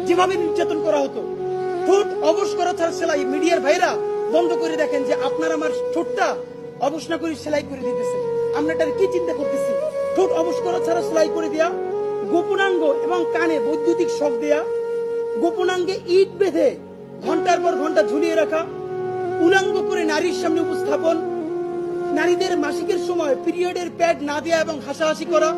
যেভাবে নির্যাতন করা হতো, ঠোঁট অবশ করা ছাড়া সেলাই, মিডিয়ার ভাইরা বন্ধ করে দেখেন যে আপনার আমার ঠোঁটটা অবশ না করে সেলাই করে দিতেছে। আমরা এটার কি চিন্তা করতেছি? ঠোঁট অবশ করা ছাড়া সেলাই করে দেয়া, গোপনাঙ্গ এবং কানে বৈদ্যুতিক শক দেয়া, গোপনাঙ্গে ইট বেঁধে ঘন্টার পর ঘন্টা ঝুলিয়ে রাখা, উলাঙ্গ করে নারীর সামনে উপস্থাপন, নারীদের মাসিকের সময় পিরিয়ডের প্যাড না দেয়া এবং হাসাহাসি করা।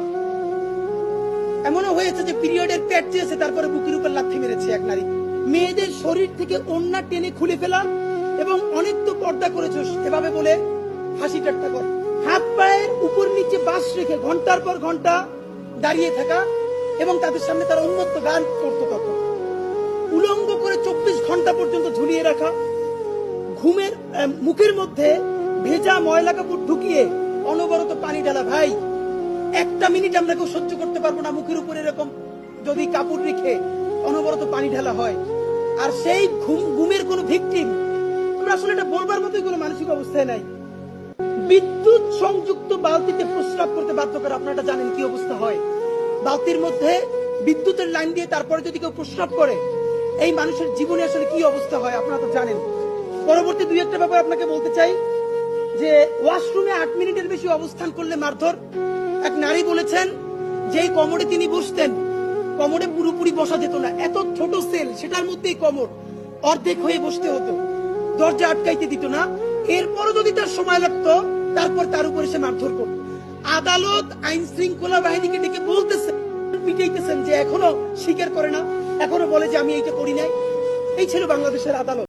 এমনও হয়েছে যে পিরিয়ডের প্যাড চেয়েছে, তারপরে বুকের উপর লাথি মেরেছে এক নারী। মেয়েদের শরীর থেকে ওড়না টেনে খুলে ফেলা এবং অনেক তো পর্দা করেছো এভাবে বলে হাসি ঠাট্টা কর। হাত পায়ের উপর নিচে বাস রেখে ঘন্টার পর ঘন্টা দাঁড়িয়ে থাকা এবং তাদের সামনে তারা উন্মত্ত গান করতো। তখন উলঙ্গ করে 24 ঘন্টা পর্যন্ত ঝুলিয়ে রাখা, ঘুমের মুখের মধ্যে ভেজা ময়লা কাপড় ঢুকিয়ে অনবরত পানি ঢালা। ভাই, একটা মিনিট আমরা কেউ সহ্য করতে পারবো না মুখের উপরে এরকম যদি কাপড় রেখে অনবরত পানি ঢালা হয়। আর সেই ঘুমের কোনো ভিকটিম, আমরা আসলে এটা বলবার মতোই কোনো মানসিক অবস্থায় নাই। বিদ্যুৎ সংযুক্ত বালতিতে প্রস্রাব করতে বাধ্য করে। আপনারা এটা জানেন কি অবস্থা হয়? বালতির মধ্যে বিদ্যুতের লাইন দিয়ে তারপরে যদি কেউ প্রস্রাব করে, এই মানুষের জীবনে আসলে কি অবস্থা হয় আপনারা তো জানেন। পরবর্তী দুই একটা ব্যাপার আপনাকে বলতে চাই যে ওয়াশরুমে 8 মিনিটের বেশি অবস্থান করলে মারধর। এক নারী বলেছেন যে এই কোমরে তিনি বসতেন, কোমরে পুরোপুরি বসা যেত না, এত ছোট সেল, সেটার মধ্যেই কোমর অর্ধেক হয়ে বসতে হতো, দরজা আটকাইতে দিত না। এরপরও যদি তার সময় লাগতো, তারপর তার উপরে সে মারধর করত। আদালত আইন শৃঙ্খলা বাহিনীকে ডেকে বলতেছে, পিটাইতেছেন যে এখনো স্বীকার করে না, এখনো বলে যে আমি এইটা করি নাই। এই ছিল বাংলাদেশের আদালত।